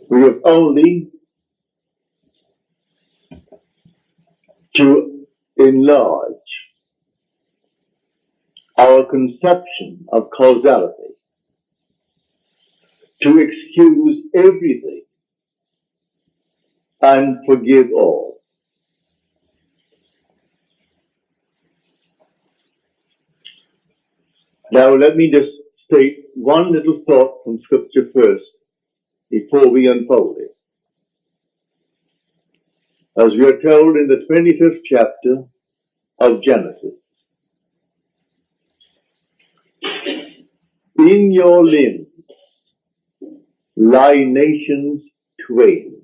We have only to enlarge our conception of causality, to excuse everything and forgive all. Now let me just state one little thought from Scripture first before we unfold it. As we are told in the 25th chapter of Genesis, in your limbs lie nations twain,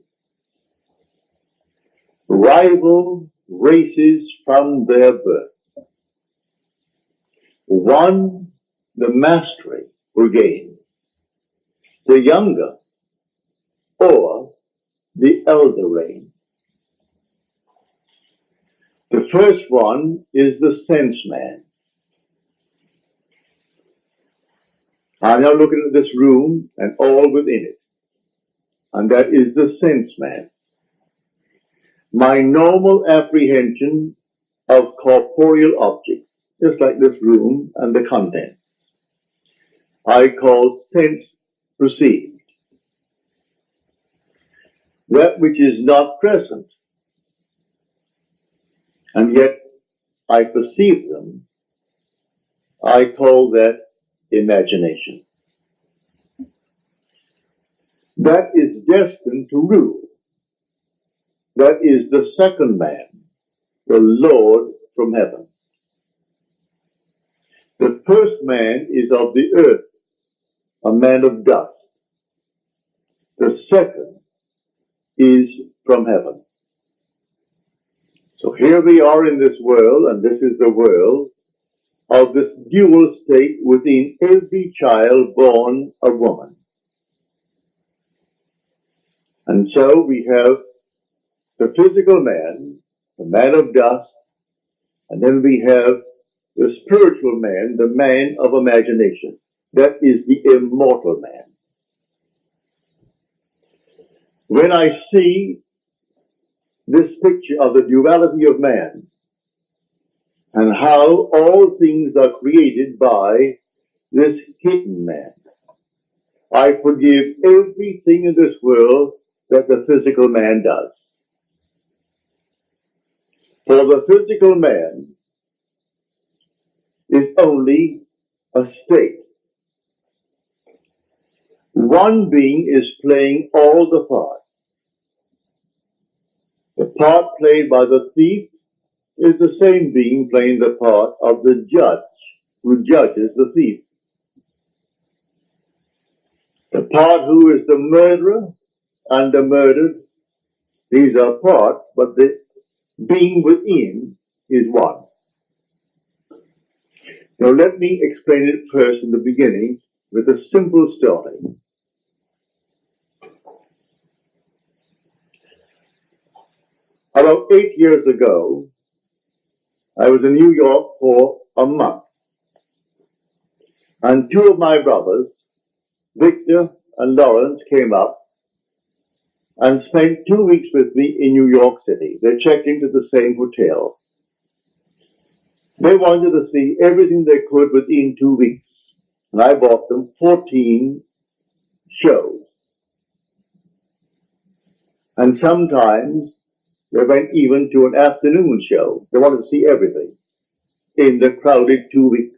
rival races from their birth. One the mastery will gain, the younger or the elder reign. The first one is the sense man. I'm now looking at this room and all within it, and that is the sense man. My normal apprehension of corporeal objects, just like this room and the contents, I call sense perceived. That which is not present, and yet I perceive them, I call that imagination. That is destined to rule. That is the second man, the Lord from heaven. The first man is of the earth, a man of dust. The second is from heaven. So here we are in this world, and this is the world of this dual state within every child born of woman. And so we have the physical man, the man of dust, and then we have the spiritual man, the man of imagination. That is the immortal man. When I see this picture of the duality of man and how all things are created by this hidden man, I forgive everything in this world that the physical man does. For the physical man is only a state. One being is playing all the parts. The part played by the thief is the same being playing the part of the judge who judges the thief. The part who is the murderer and the murdered, these are parts, but the being within is one. Now let me explain it first in the beginning with a simple story. About 8 years ago, I was in New York for a month. And two of my brothers, Victor and Lawrence, came up and spent 2 weeks with me in New York City. They checked into the same hotel. They wanted to see everything they could within 2 weeks. And I bought them 14 shows. And sometimes they went even to an afternoon show. They wanted to see everything in the crowded 2 weeks.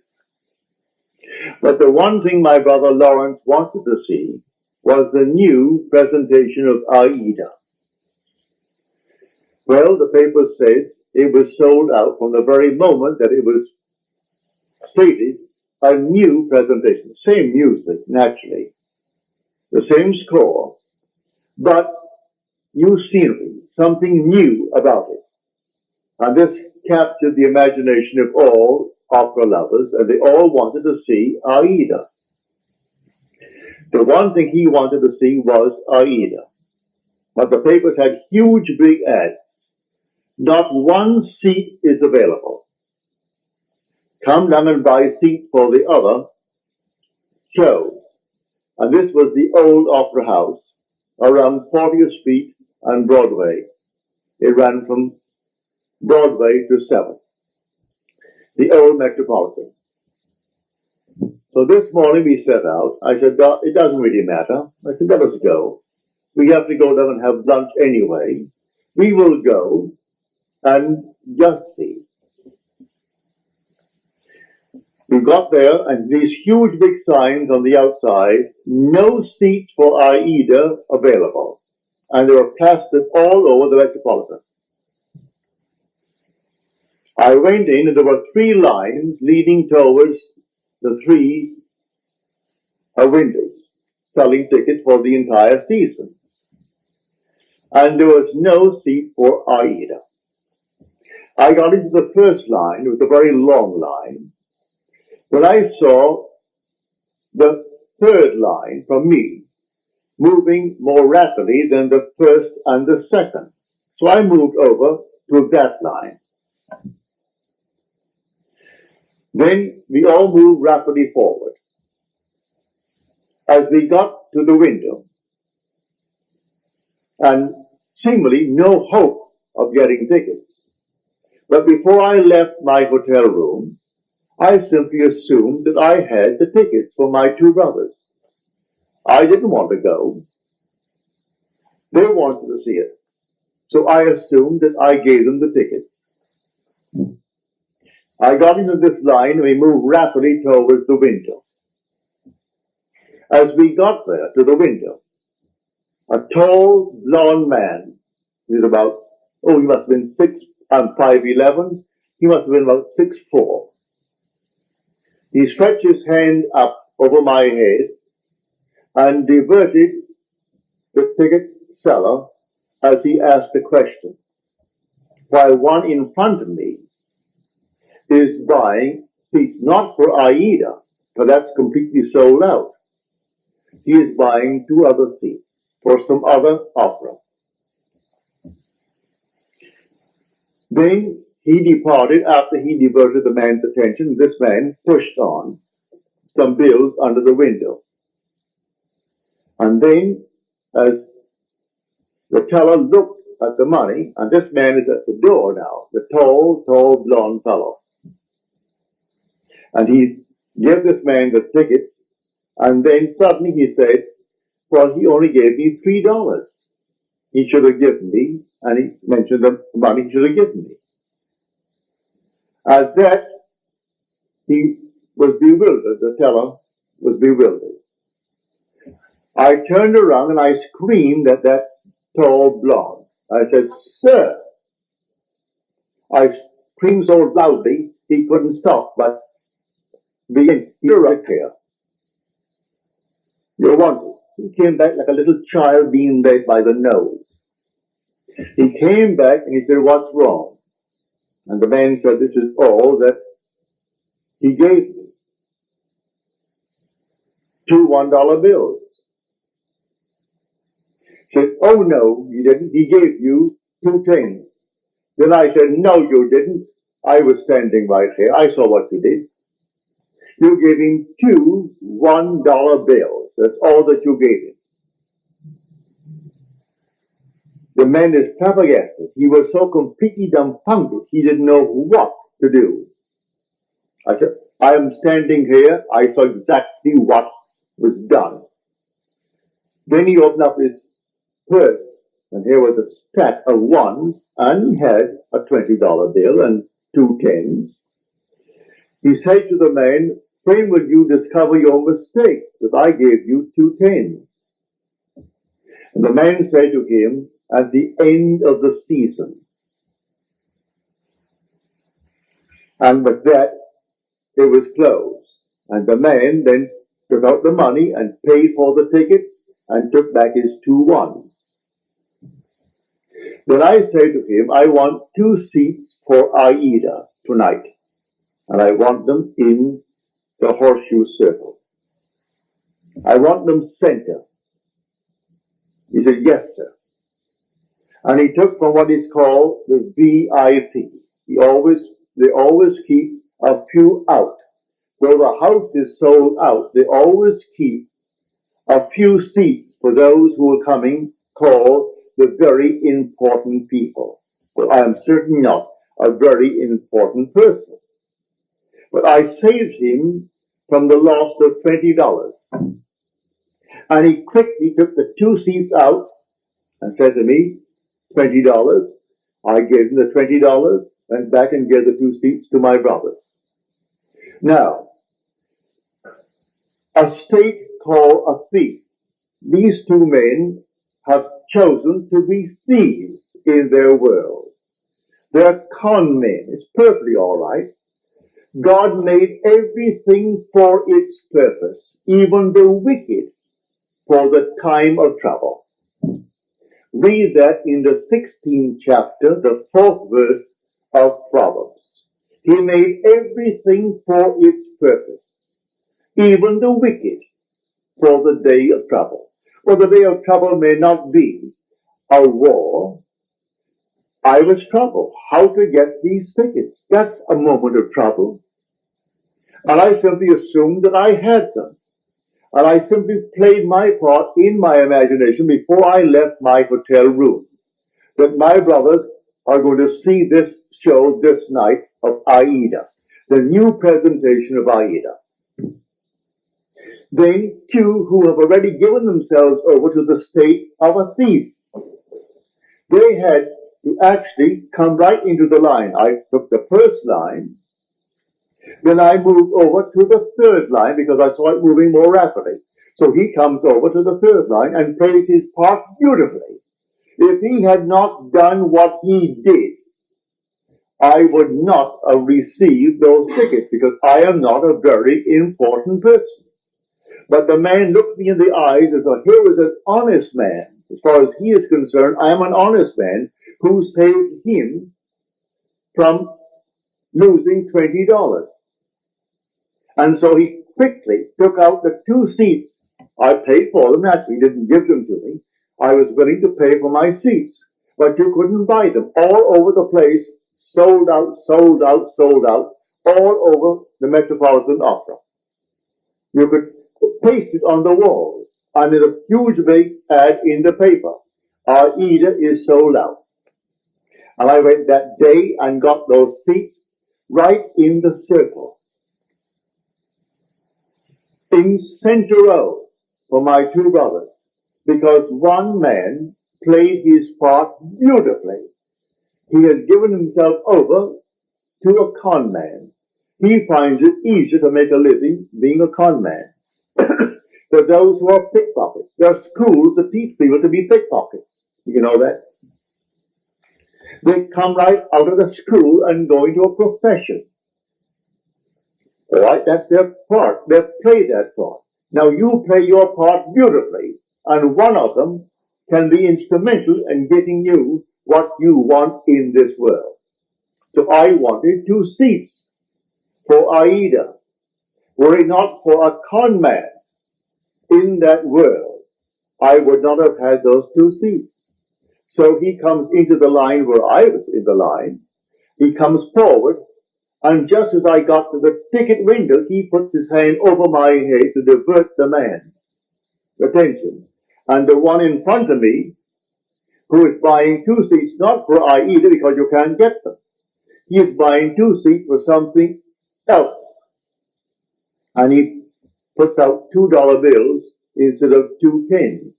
But the one thing my brother Lawrence wanted to see was the new presentation of Aida. Well, the paper said it was sold out from the very moment that it was stated, a new presentation. Same music, naturally. The same score, but new scenery, something new about it. And this captured the imagination of all opera lovers, and they all wanted to see Aida. The one thing he wanted to see was Aida. But the papers had huge big ads. Not one seat is available. Come down and buy a seat for the other shows. And this was the old opera house around 40th Street and Broadway. It ran from Broadway to 7th, the old Metropolitan. So this morning we set out. I said, it doesn't really matter. I said, let us go. We have to go down and have lunch anyway. We will go and just see. We got there, and these huge big signs on the outside, no seats for Aida available. And they were plastered all over the Metropolitan. I went in, and there were 3 lines leading towards the 3 windows, selling tickets for the entire season. And there was no seat for Aida. I got into the first line. It was a very long line. When I saw the third line from me moving more rapidly than the first and the second. So I moved over to that line. Then we all moved rapidly forward. As we got to the window, and seemingly no hope of getting tickets. But before I left my hotel room, I simply assumed that I had the tickets for my 2 brothers. I didn't want to go. They wanted to see it. So I assumed that I gave them the tickets. I got into this line and we moved rapidly towards the window. As we got there to the window, a tall, blond man, he was about, he must have been 5'11". He must have been about 6'4". He stretched his hand up over my head and diverted the ticket seller as he asked a question, while one in front of me is buying seats not for Aida, for that's completely sold out. He is buying 2 other seats for some other opera. Then he departed after he diverted the man's attention. This man pushed on some bills under the window. And then, as the teller looked at the money, and this man is at the door now, the tall, blond fellow. And he gave this man the ticket, and then suddenly he said, well, he only gave me $3. He should have given me, and he mentioned the money he should have given me. At that, he was bewildered. The teller was bewildered. I turned around and I screamed at that tall blonde. I said, sir. I screamed so loudly he couldn't stop, but you're right here. You're wanted. He came back like a little child being led by the nose. He came back and he said, what's wrong? And the man said, this is all that he gave me. 2 $1 bills. He said, oh no, he didn't. He gave you 2 10s. Then I said, no, you didn't. I was standing right here. I saw what you did. You gave him 2 $1 bills. That's all that you gave him. The man is flabbergasted. He was so completely dumbfounded, he didn't know what to do. I said, I am standing here. I saw exactly what was done. Then he opened up his purse, and here was a stack of 1s, and he had a $20 bill and 2 10s. He said to the man, when will you discover your mistake? Because I gave you 2 10s. And the man said to him, at the end of the season. And with that, it was closed. And the man then took out the money and paid for the tickets and took back his 2 1s. Then I said to him, I want 2 seats for Aida tonight. And I want them in the horseshoe circle. I want them center. He said, yes, sir. And he took from what is called the VIP. They always keep a few out. Though the house is sold out, they always keep a few seats for those who were coming, called the very important people. Well, I am certainly not a very important person, but I saved him from the loss of $20. And he quickly took the 2 seats out and said to me, $20. I gave him the $20, went back and gave the 2 seats to my brothers. Now, a state called a thief. These 2 men have chosen to be thieves in their world. They're con men. It's perfectly all right. God made everything for its purpose, even the wicked for the time of trouble. Read that in the 16th chapter, the 4th verse of Proverbs. He made everything for its purpose, even the wicked for the day of trouble. Well, the day of trouble may not be a war. I was troubled. How to get these tickets? That's a moment of trouble. And I simply assumed that I had them. And I simply played my part in my imagination before I left my hotel room, that my brothers are going to see this show this night of Aida, the new presentation of Aida. They, too, who have already given themselves over to the state of a thief, they had to actually come right into the line. I took the first line, then I moved over to the third line because I saw it moving more rapidly. So he comes over to the third line and plays his part beautifully. If he had not done what he did, I would not have received those tickets because I am not a very important person. But the man looked me in the eyes and said, here is an honest man. As far as he is concerned, I am an honest man who saved him from losing $20. And so he quickly took out the 2 seats. I paid for them, naturally, didn't give them to me. I was willing to pay for my seats, but you couldn't buy them. All over the place, sold out, sold out, sold out, all over the Metropolitan Opera. You could paste it on the walls, and in a huge big ad in the paper. Aida is sold out. And I went that day and got those seats right in the circle, in center row for my 2 brothers, because one man played his part beautifully. He has given himself over to a con man. He finds it easier to make a living being a con man. For those who are pickpockets, there are schools that teach people to be pickpockets. You know that? They come right out of the school and go into a profession. All right, that's their part. They play that part. Now you play your part beautifully, and one of them can be instrumental in getting you what you want in this world. So I wanted 2 seats for Aida. Were it not for a con man in that world, I would not have had those 2 seats. So he comes into the line where I was in the line. He comes forward, and just as I got to the ticket window, he puts his hand over my head to divert the man's attention. And the one in front of me, who is buying 2 seats, not for Aida because you can't get them. He is buying 2 seats for something else. And he puts out $2 bills instead of 2 tens.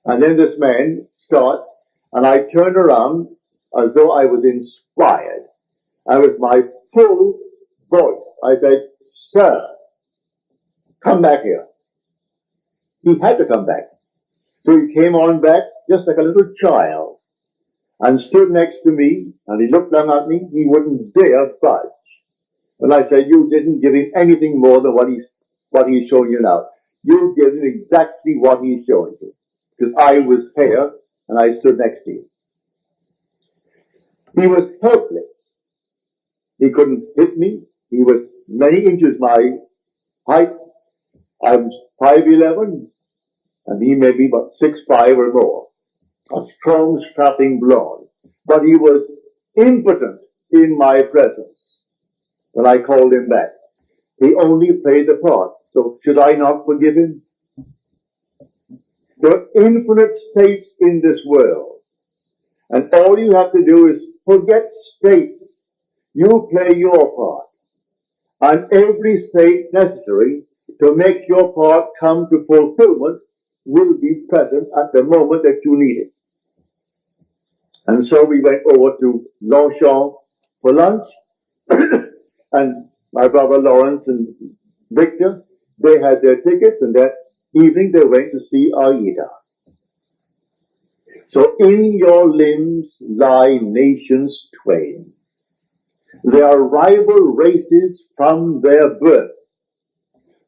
And then this man starts, and I turned around as though I was inspired. And with my full voice, I said, sir, come back here. He had to come back. So he came on back just like a little child and stood next to me, and he looked down at me. He wouldn't dare budge. And I said, you didn't give him anything more than what he's showing you now. You give him exactly what he's showing you. Because I was here and I stood next to him. He was helpless. He couldn't hit me. He was many inches my height. I'm 5'11", and he may be about 6'5" or more. A strong, strapping blonde. But he was impotent in my presence when I called him back. He only played the part. So should I not forgive him? There are infinite states in this world. And all you have to do is forget states. You play your part. And every state necessary to make your part come to fulfillment will be present at the moment that you need it. And so we went over to Longchamp for lunch, and my brother Lawrence and Victor, they had their tickets, and that evening they went to see Aida. So in your limbs lie nations twain. They are rival races from their birth.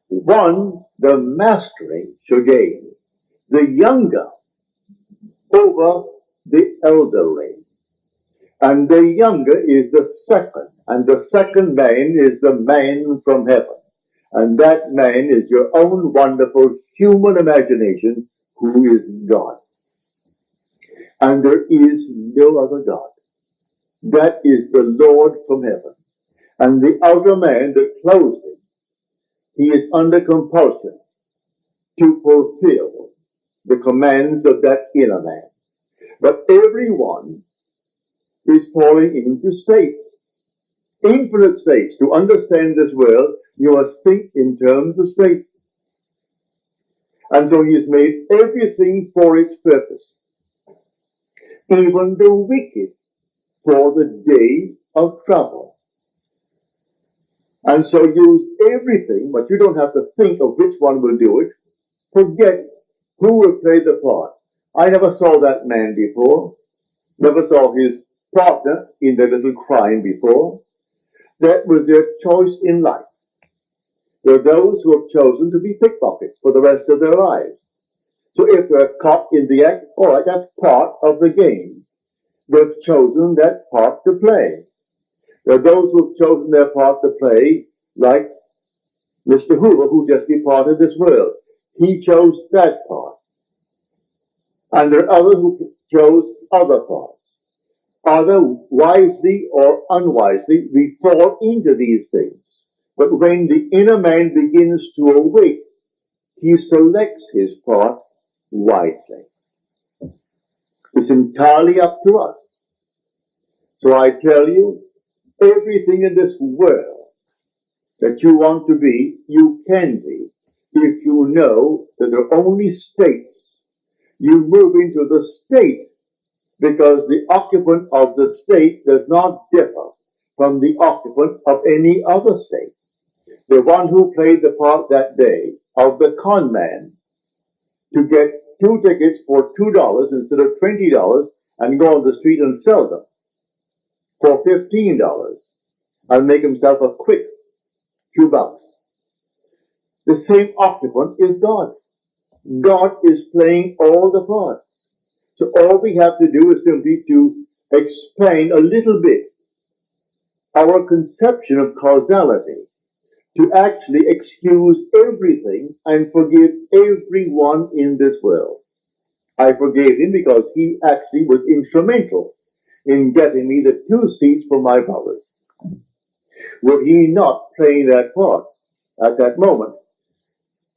One, the mastery shall gain, the younger over the elderly. And the younger is the second, and the second man is the man from heaven. And that man is your own wonderful human imagination, who is God. And there is no other God. That is the Lord from heaven. And the outer man that clothes him, he is under compulsion to fulfill the commands of that inner man. But everyone is falling into states, infinite states. To understand this world, you must think in terms of states. And so he has made everything for its purpose, even the wicked for the day of trouble. And so use everything, but you don't have to think of which one will do it. Forget who will play the part. I never saw that man before, never saw his partner in the little crime before. That was their choice in life. There are those who have chosen to be pickpockets for the rest of their lives. So if they're caught in the act, all right, that's part of the game. They've chosen that part to play. There are those who have chosen their part to play, like Mr. Hoover, who just departed this world. He chose that part. And there are others who chose other parts. Either wisely or unwisely, we fall into these things. But when the inner man begins to awake, he selects his part wisely. It's entirely up to us. So I tell you, everything in this world that you want to be, you can be, if you know that there are only states. You move into the state because the occupant of the state does not differ from the occupant of any other state. The one who played the part that day of the con man to get 2 tickets for $2 instead of $20 and go on the street and sell them for $15 and make himself a quick few bucks. The same occupant is God. God is playing all the parts. So all we have to do is simply to explain a little bit our conception of causality, to actually excuse everything and forgive everyone in this world. I forgave him because he actually was instrumental in getting me the 2 seats for my brothers. Were he not playing that part at that moment,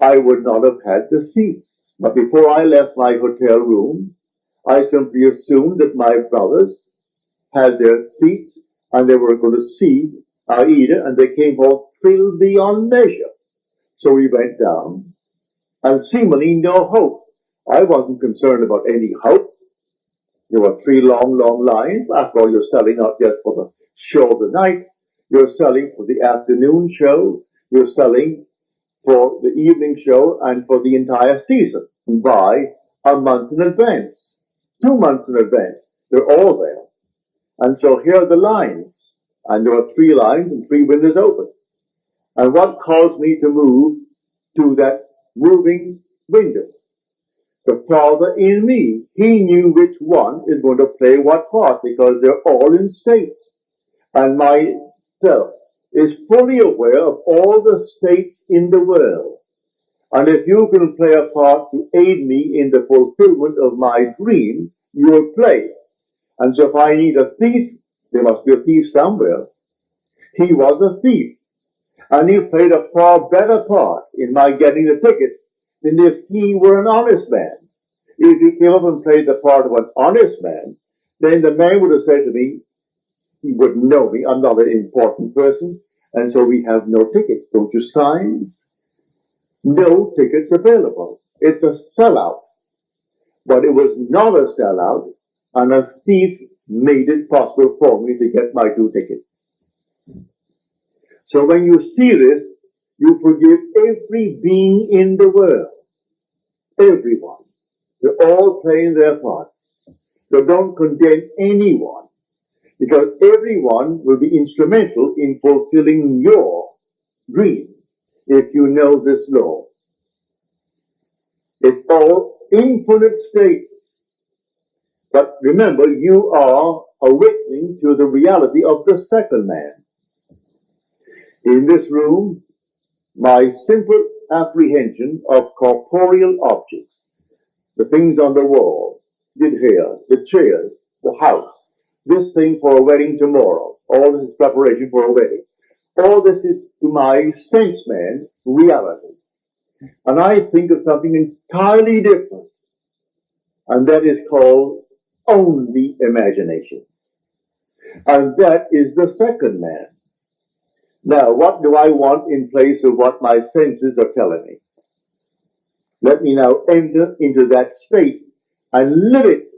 I would not have had the seats. But before I left my hotel room, I simply assumed that my brothers had their seats and they were going to see Aida, and they came home thrilled beyond measure. So we went down, and seemingly no hope. I wasn't concerned about any hope. There were 3 long lines. After all, you're selling not just for the show of the night. You're selling for the afternoon show. You're selling for the evening show and for the entire season. And buy a month in advance, 2 months in advance. They're all there. And so here are the lines. And there are 3 lines and 3 windows open. And what caused me to move to that moving window? The Father in me. He knew which one is going to play what part because they're all in states. And myself is fully aware of all the states in the world. And if you can play a part to aid me in the fulfillment of my dream, you will play. And so if I need a thief, there must be a thief somewhere. He was a thief. And he played a far better part in my getting the ticket than if he were an honest man. If he came up and played the part of an honest man, then the man would have said to me, he wouldn't know me, I'm not an important person, and so we have no tickets. Don't you sign? No tickets available. It's a sellout. But it was not a sellout, and a thief made it possible for me to get my 2 tickets. So when you see this, you forgive every being in the world. Everyone. They're all playing their part. So don't condemn anyone, because everyone will be instrumental in fulfilling your dream if you know this law. It's all infinite states. But remember, you are awakening to the reality of the second man. In this room, my simple apprehension of corporeal objects, the things on the wall, the hair, the chairs, the house, this thing for a wedding tomorrow, all this is preparation for a wedding. All this is, to my sense man, reality. And I think of something entirely different, and that is called only imagination. And that is the second man. Now, what do I want in place of what my senses are telling me? Let me now enter into that state and live it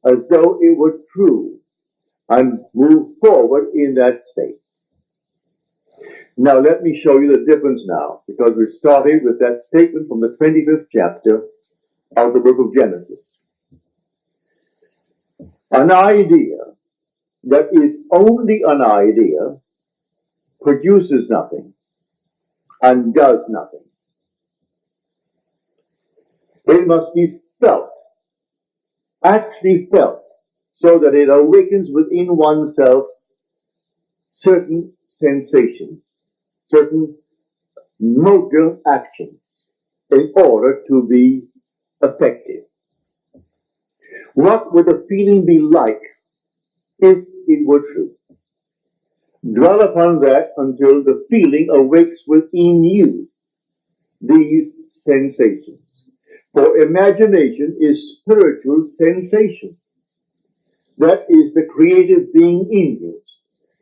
as though it were true and move forward in that state. Now, let me show you the difference now, because we started with that statement from the 25th chapter of the book of Genesis. An idea that is only an idea produces nothing and does nothing. It must be felt, actually felt, so that it awakens within oneself certain sensations, certain motor actions in order to be effective. What would the feeling be like if it were true? Dwell upon that until the feeling awakes within you these sensations. For imagination is spiritual sensation. That is the creative being in you.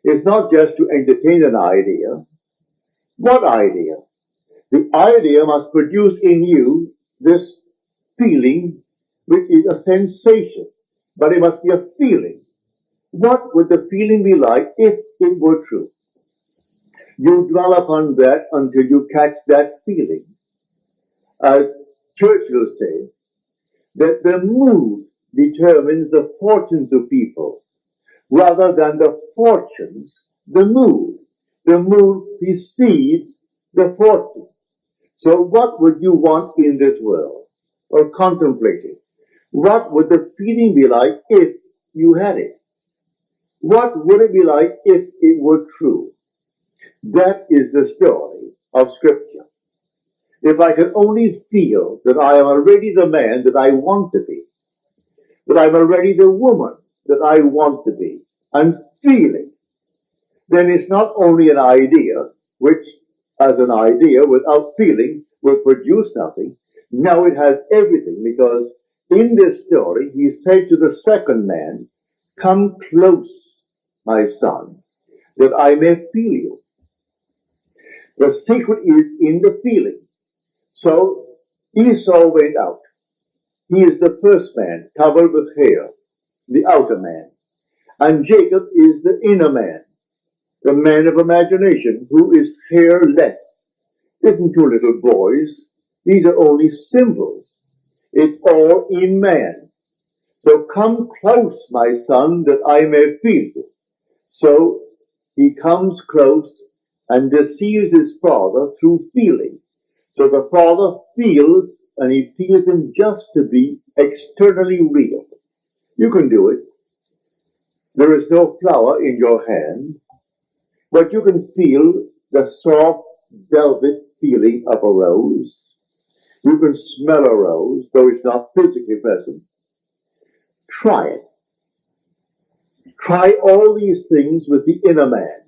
It's not just to entertain an idea. What idea? The idea must produce in you this feeling, which is a sensation, but it must be a feeling. What would the feeling be like if it were true? You dwell upon that until you catch that feeling. As Churchill said, that the mood determines the fortunes of people, rather than the fortunes, the mood. The mood precedes the fortune. So what would you want in this world? Or contemplate it? What would the feeling be like if you had it? What would it be like if it were true? That is the story of Scripture. If I can only feel that I am already the man that I want to be, that I'm already the woman that I want to be, and feel it, then it's not only an idea, which as an idea without feeling will produce nothing. Now it has everything, because in this story he said to the second man, "Come close, my son, that I may feel you." The secret is in the feeling. So Esau went out. He is the first man, covered with hair, the outer man. And Jacob is the inner man, the man of imagination, who is hairless. Isn't 2 little boys? These are only symbols. It's all in man. So come close, my son, that I may feel you. So he comes close and deceives his father through feeling. So the father feels, and he feels him just to be externally real. You can do it. There is no flower in your hand, but you can feel the soft velvet feeling of a rose. You can smell a rose, though it's not physically present. Try it. Try all these things with the inner man.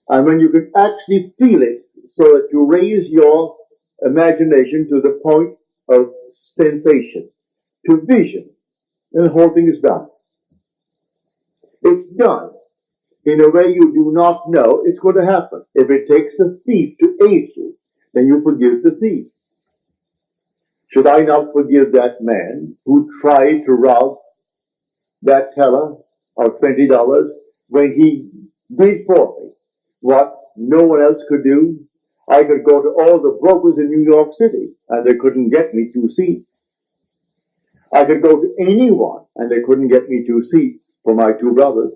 And when you can actually feel it, so that you raise your imagination to the point of sensation, to vision, and the whole thing is done. It's done in a way you do not know it's going to happen. If it takes a thief to aid you, then you forgive the thief. Should I not forgive that man who tried to rob that teller of $20 when he did for me what no one else could do? I could go to all the brokers in New York City and they couldn't get me 2 seats. I could go to anyone and they couldn't get me 2 seats for my 2 brothers.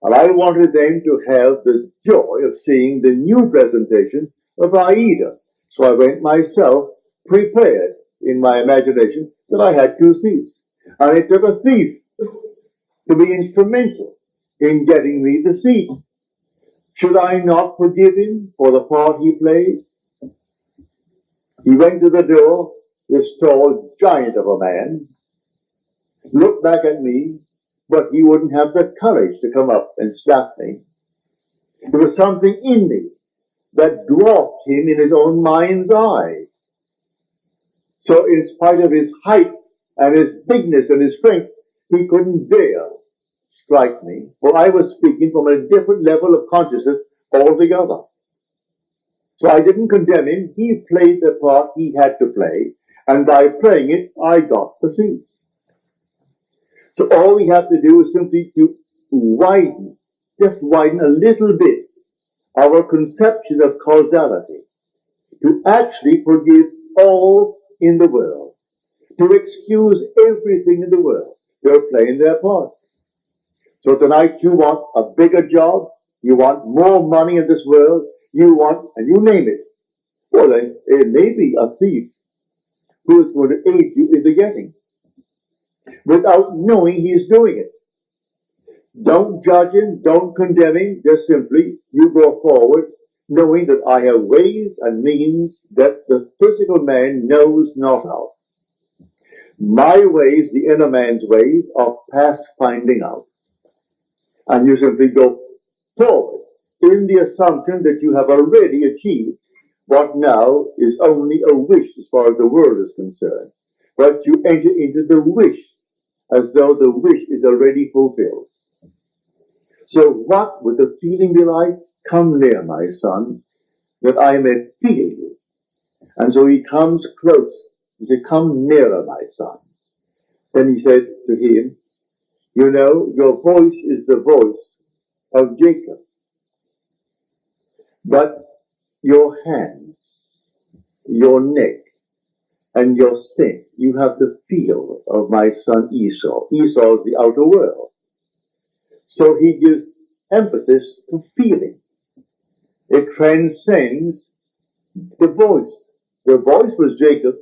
And I wanted them to have the joy of seeing the new presentation of Aida. So I went myself prepared in my imagination that I had 2 seats. And it took a thief to be instrumental in getting me the seat. Should I not forgive him for the part he played? He went to the door, this tall giant of a man, looked back at me, but he wouldn't have the courage to come up and slap me. There was something in me that dwarfed him in his own mind's eye. So in spite of his height and his bigness and his strength, he couldn't dare strike me, for I was speaking from a different level of consciousness altogether. So I didn't condemn him. He played the part he had to play, and by playing it, I got the seats. So all we have to do is simply to widen, just widen a little bit our conception of causality, to actually forgive all in the world, to excuse everything in the world. They're playing their part. So tonight you want a bigger job, you want more money in this world, you want, and you name it. Well then, it may be a thief who is going to aid you in the getting, without knowing he's doing it. Don't judge him, don't condemn him, just simply, you go forward, knowing that I have ways and means that the physical man knows not of. My ways, the inner man's ways, are past finding out. And you simply go forward in the assumption that you have already achieved what now is only a wish as far as the world is concerned. But you enter into the wish as though the wish is already fulfilled. So what would the feeling be like? Come near, my son, that I may feel you. And so he comes close. He said, come nearer, my son. Then he said to him, you know, your voice is the voice of Jacob. But your hands, your neck, and your sin, you have the feel of my son Esau. Esau is the outer world. So he gives emphasis to feeling. It transcends the voice. The voice was Jacob,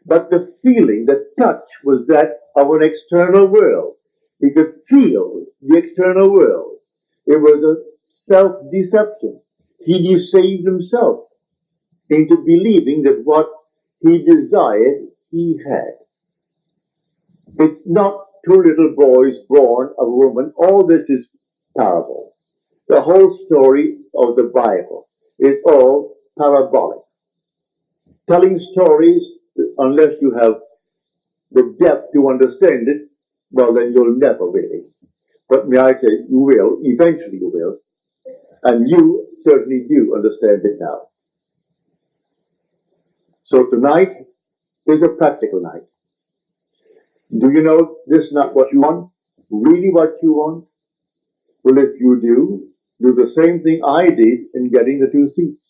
but the feeling, the touch was that of an external world. He could feel the external world. It was a self-deception. He deceived himself into believing that what he desired, he had. It's not 2 little boys born of a woman. All this is parable. The whole story of the Bible is all parabolic. Telling stories, unless you have the depth to understand it, well, then you'll never really. But may I say, you will, eventually you will, and you certainly do understand it now. So tonight is a practical night. Do you know this is not what you want? Really what you want? Well, if you do the same thing I did in getting the 2 seats.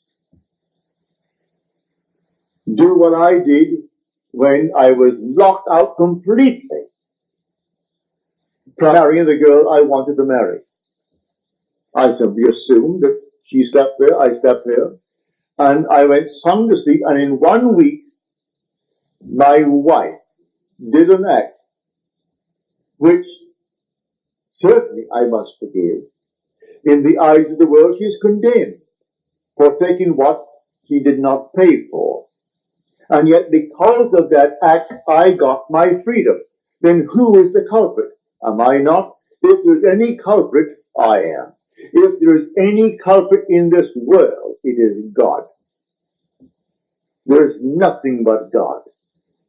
Do what I did when I was locked out completely from marrying the girl I wanted to marry. I simply assumed that she slept there, I slept there, and I went sound to sleep, and in 1 week, my wife did an act which certainly I must forgive. In the eyes of the world, she is condemned for taking what she did not pay for. And yet, because of that act, I got my freedom. Then who is the culprit? Am I not? If there's any culprit, I am. If there is any culprit in this world, it is God. There is nothing but God.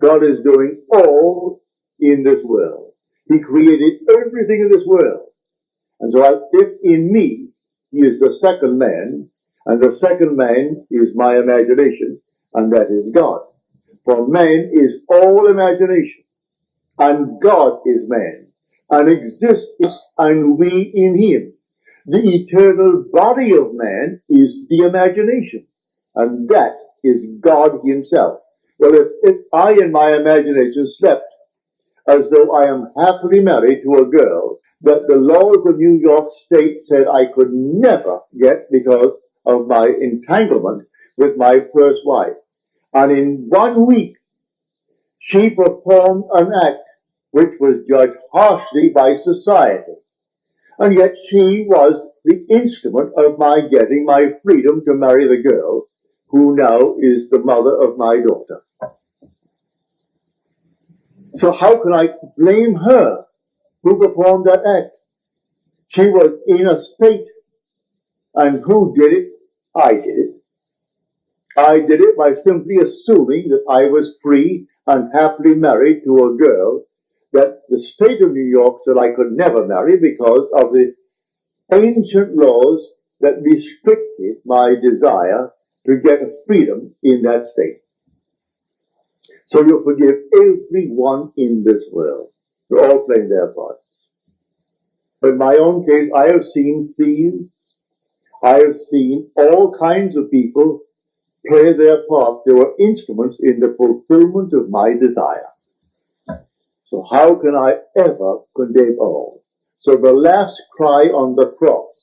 God is doing all in this world. He created everything in this world. And so if in me, he is the second man, and the second man is my imagination, and that is God. For man is all imagination, and God is man, and exists and we in him. The eternal body of man is the imagination, and that is God himself. Well, if I in my imagination slept as though I am happily married to a girl that the laws of New York State said I could never get because of my entanglement with my first wife, and in 1 week she performed an act which was judged harshly by society, and yet she was the instrument of my getting my freedom to marry the girl who now is the mother of my daughter. So how can I blame her who performed that act? She was in a state, and who did it? I did it. I did it by simply assuming that I was free and happily married to a girl that the state of New York said I could never marry because of the ancient laws that restricted my desire to get freedom in that state. So you forgive everyone in this world. They're all playing their parts. In my own case, I have seen thieves. I have seen all kinds of people play their part. They were instruments in the fulfillment of my desire. So how can I ever condemn all? So the last cry on the cross,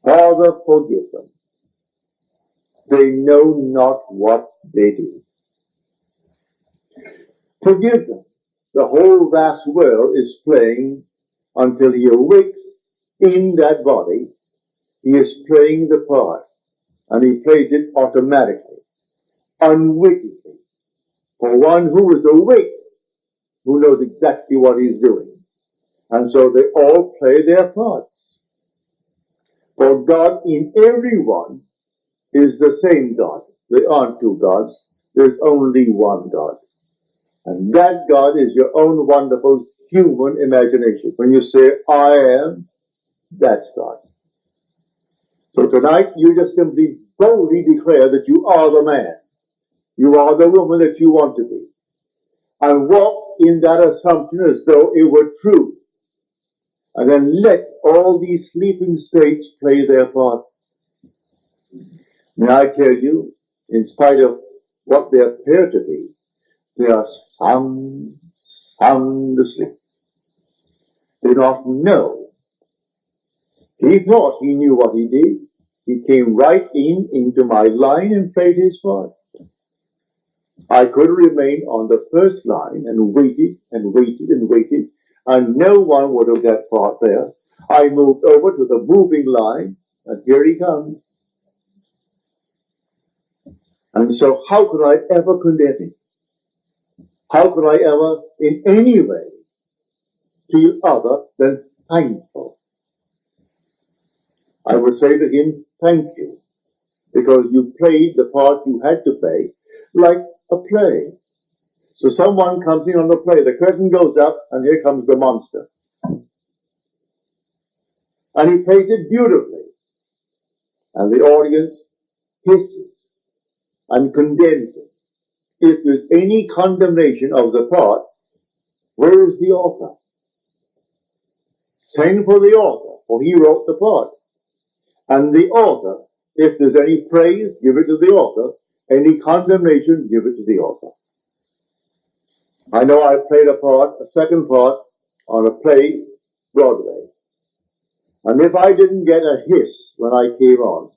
Father, forgive them. They know not what they do. Forgive them. The whole vast world is playing until he awakes in that body. He is playing the part, and he plays it automatically, unwittingly. For one who is awake, who knows exactly what he's doing. And so they all play their parts. For God in everyone is the same God. There aren't two gods. There's only one God. And that God is your own wonderful human imagination. When you say, I am, that's God. So tonight you just simply boldly declare that you are the man. You are the woman that you want to be. And walk in that assumption as though it were true. And then let all these sleeping states play their part. May I tell you, in spite of what they appear to be, they are sound asleep. They don't know. He thought he knew what he did. He came right into my line and played his part. I could remain on the first line and waited and waited and waited, and no one would have got part there. I moved over to the moving line, and here he comes. And so how could I ever condemn him? How could I ever, in any way, feel other than thankful? I would say to him, thank you, because you played the part you had to play, like a play. So someone comes in on the play, the curtain goes up, and here comes the monster. And he plays it beautifully. And the audience hisses and condemns it. If there's any condemnation of the part, where is the author? Send for the author, for he wrote the part. And the author, if there's any praise, give it to the author. Any condemnation, give it to the author. I know I played a second part, on a play, Broadway. And if I didn't get a hiss when I came on,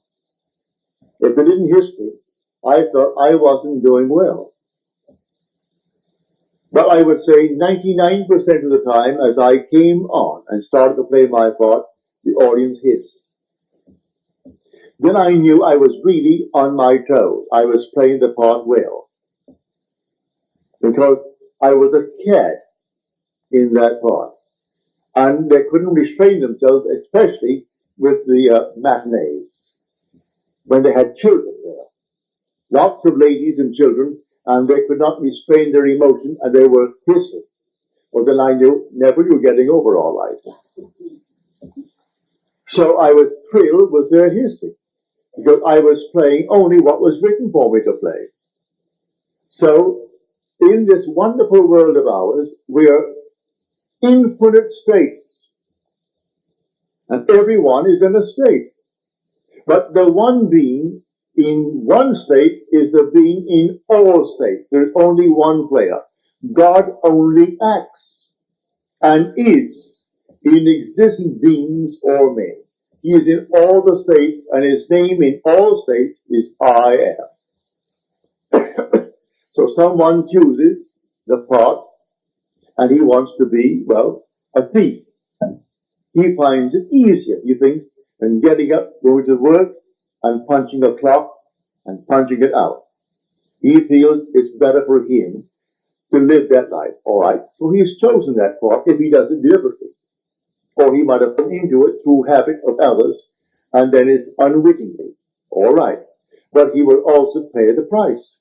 if they didn't hiss me, I thought I wasn't doing well. But I would say 99% of the time, as I came on and started to play my part, the audience hissed. Then I knew I was really on my toes. I was playing the part well. Because I was a cat in that part. And they couldn't restrain themselves, especially with the matinees, when they had children there. Lots of ladies and children, and they could not restrain their emotion, and they were hissing. Well, then I knew, Neville, you're getting over all right. So I was thrilled with their hissing, because I was playing only what was written for me to play. So, in this wonderful world of ours, we are infinite states, and everyone is in a state. But the one being in one state is the being in all states. There's only one player. God only acts and is in existing beings or men. He is in all the states, and his name in all states is I am. So someone chooses the part, and he wants to be, well, a thief. He finds it easier, he thinks, than getting up, going to work, and punching a clock, and punching it out. He feels it's better for him to live that life. All right, so he's chosen that part if he does it deliberately. Or he might have come into it through habit of others, and then is unwittingly. All right, but he will also pay the price.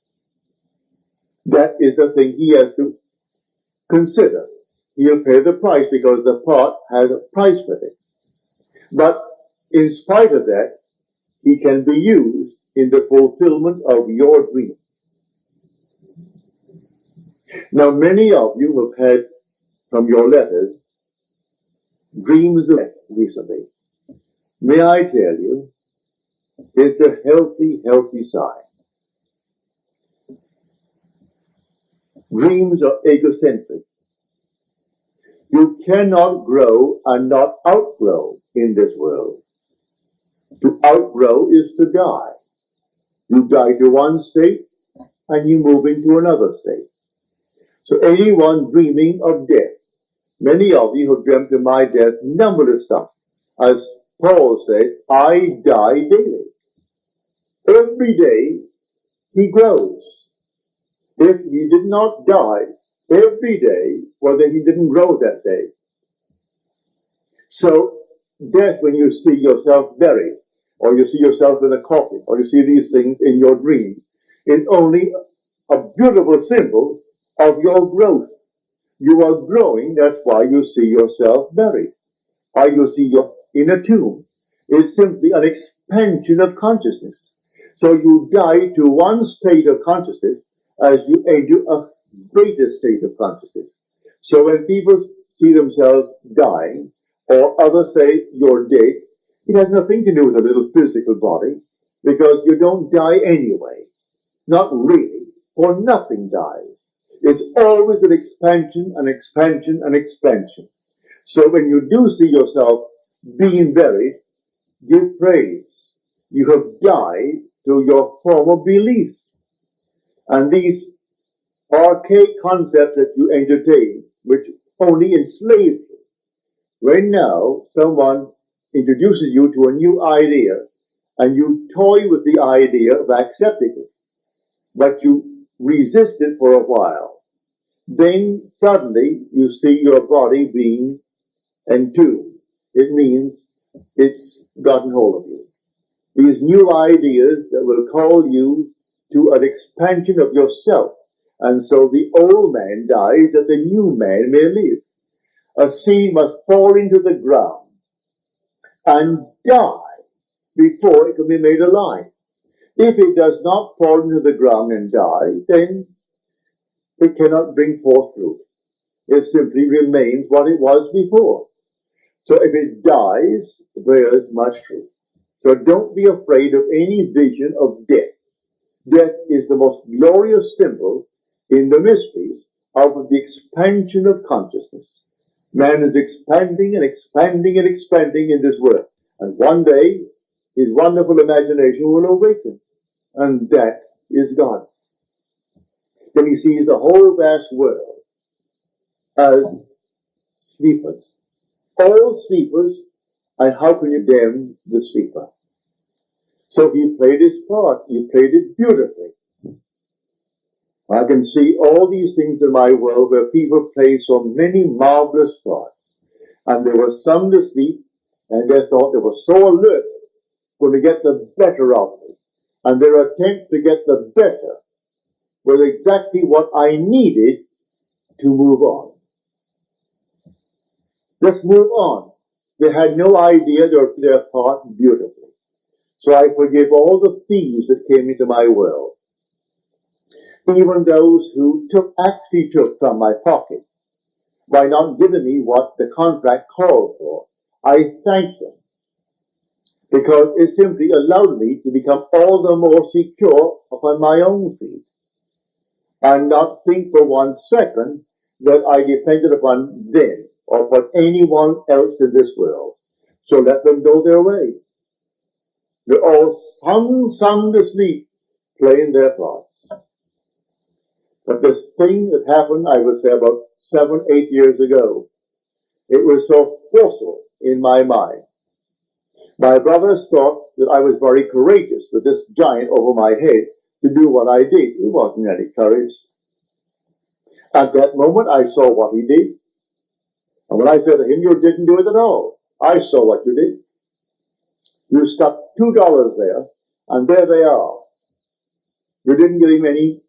That is the thing he has to consider. He'll pay the price because the part has a price with it. But in spite of that, he can be used in the fulfillment of your dream. Now, many of you have had from your letters dreams of death recently. May I tell you, it's a healthy, healthy sign. Dreams are egocentric. You cannot grow and not outgrow in this world. To outgrow is to die. You die to one state and you move into another state. So anyone dreaming of death, many of you have dreamt of my death, numberless times. As Paul said, I die daily. Every day he grows. If he did not die every day, well then he didn't grow that day. So death, when you see yourself buried, or you see yourself in a coffin, or you see these things in your dream, is only a beautiful symbol of your growth. You are growing, that's why you see yourself buried. Why you see you're in a tomb. It's simply an expansion of consciousness. So you die to one state of consciousness as you enter a greater state of consciousness. So when people see themselves dying, or others say you're dead, it has nothing to do with a little physical body, because you don't die anyway. Not really, for nothing dies. It's always an expansion, an expansion, an expansion. So when you do see yourself being buried, give praise. You have died to your former beliefs. And these archaic concepts that you entertain, which only enslaved you, when now someone introduces you to a new idea, and you toy with the idea of accepting it, but you resist it for a while, then suddenly you see your body being entombed. It means it's gotten hold of you. These new ideas that will call you to an expansion of yourself. And so the old man dies that the new man may live. A seed must fall into the ground and die before it can be made alive. If it does not fall into the ground and die, then it cannot bring forth fruit. It simply remains what it was before. So if it dies, there's much fruit. So don't be afraid of any vision of death. Death is the most glorious symbol in the mysteries of the expansion of consciousness. Man is expanding and expanding and expanding in this world. And one day, his wonderful imagination will awaken. And that is God. Then he sees the whole vast world as sleepers. All sleepers, and how can you damn the sleeper? So he played his part. He played it beautifully. I can see all these things in my world where people play so many marvelous parts. And there were some to sleep, and they thought they were so alert, going to get the better of me. And their attempt to get the better was exactly what I needed to move on. Just move on. They had no idea they were their part beautifully. So I forgive all the thieves that came into my world. Even those who actually took from my pocket by not giving me what the contract called for. I thank them because it simply allowed me to become all the more secure upon my own feet and not think for 1 second that I depended upon them or upon anyone else in this world. So let them go their way. They're all sound asleep, playing their parts. But this thing that happened, I would say about 7, 8 years ago, it was so forceful in my mind. My brothers thought that I was very courageous with this giant over my head to do what I did. It wasn't any courage. At that moment, I saw what he did. And when I said to him, you didn't do it at all. I saw what you did. You stuck $2 there, and there they are. You didn't give him any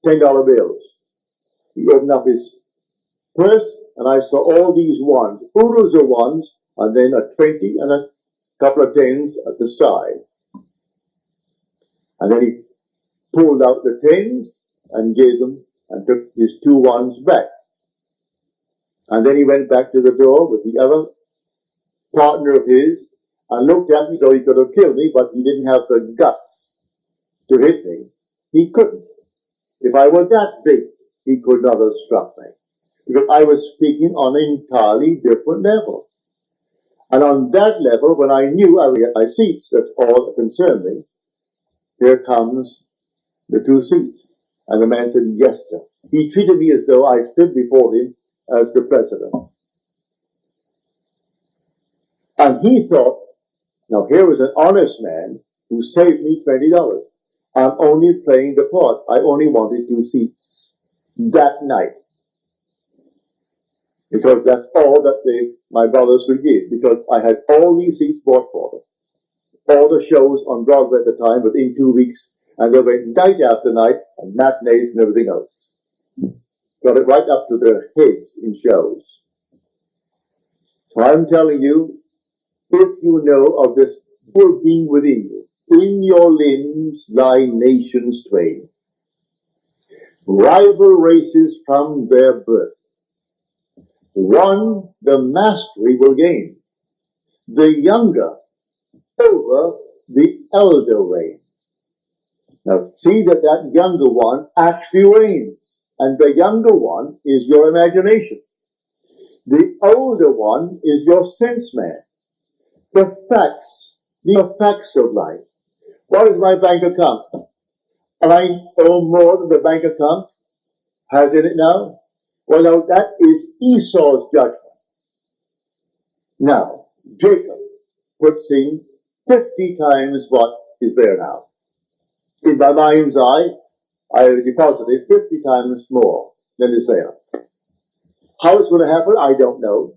$10 bills. He opened up his purse, and I saw all these ones, oodles of ones, and then a 20 and a couple of tens at the side. And then he pulled out the tens and gave them and took his 2 ones back. And then he went back to the door with the other partner of his and looked at me so he could have killed me, but he didn't have the guts to hit me. He couldn't. If I were that big, he could not have struck me. Because I was speaking on an entirely different level. And on that level, when I knew I would get my seats, that's all that concerned me, here comes the 2 seats. And the man said, yes, sir. He treated me as though I stood before him as the president. And he thought, now here was an honest man who saved me $20. I'm only playing the part. I only wanted 2 seats that night. Because that's all that my brothers would give. Because I had all these seats bought for them. All the shows on Broadway at the time within 2 weeks. And they went night after night and matinees and everything else. Got it right up to their heads in shows. So I'm telling you, if you know of this full being within you, in your limbs lie nations twain. Rival races from their birth. One the mastery will gain. The younger over the elder reign. Now see that younger one actually reigns. And the younger one is your imagination. The older one is your sense man. The facts of life. What is my bank account? And I owe more than the bank account has in it now. Well, now that is Esau's judgment. Now, Jacob puts in 50 times what is there now. In my mind's eye, I have deposited 50 times more than is there. How it's going to happen, I don't know.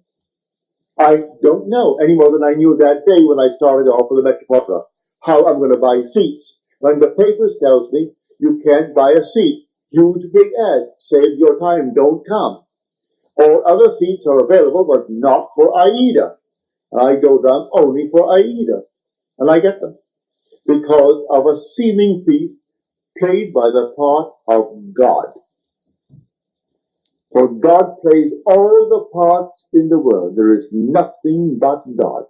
I don't know any more than I knew that day when I started off with the Metropolitan. How I'm going to buy seats. When the papers tells me you can't buy a seat. Huge big ad. Save your time. Don't come. All other seats are available, but not for Aida. I go down only for Aida. And I get them. Because of a seeming thief played by the part of God. For God plays all the parts in the world. There is nothing but God.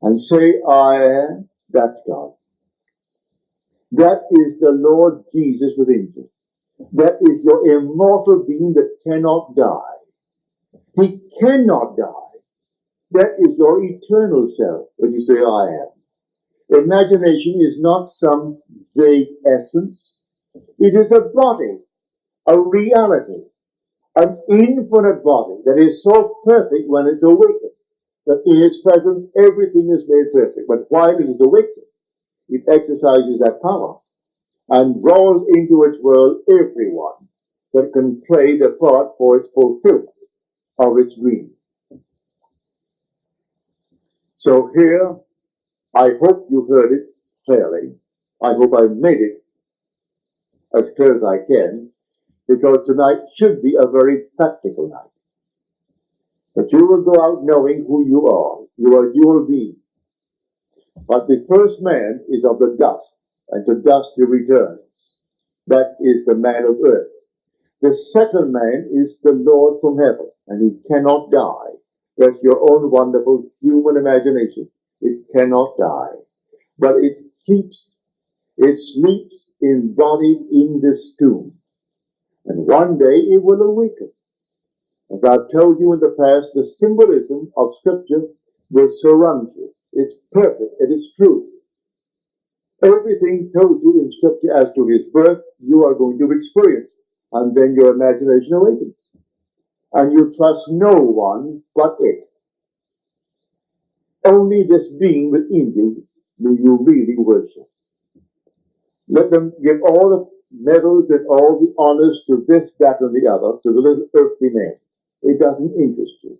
And say, I am, that's God. That is the Lord Jesus within you. That is your immortal being that cannot die. He cannot die. That is your eternal self when you say, I am. Imagination is not some vague essence. It is a body, a reality, an infinite body that is so perfect when it's awakened, that in its presence everything is made perfect. But while it is awakened, it exercises that power and draws into its world everyone that can play the part for its fulfillment of its dream. So here, I hope you heard it clearly. I hope I made it as clear as I can, because tonight should be a very practical night. But you will go out knowing who you are. You are dual beings. But the first man is of the dust, and to dust he returns. That is the man of earth. The second man is the Lord from heaven, and he cannot die. That's your own wonderful human imagination. It cannot die. But it sleeps embodied in this tomb. And one day it will awaken. As I've told you in the past, the symbolism of Scripture will surround you. It's perfect. It is true. Everything told you in Scripture as to his birth, you are going to experience. And then your imagination awakens. And you trust no one but it. Only this being within you will you really worship. Let them give all the medals and all the honors to this, that, and the other, to the little earthly man. It doesn't interest you.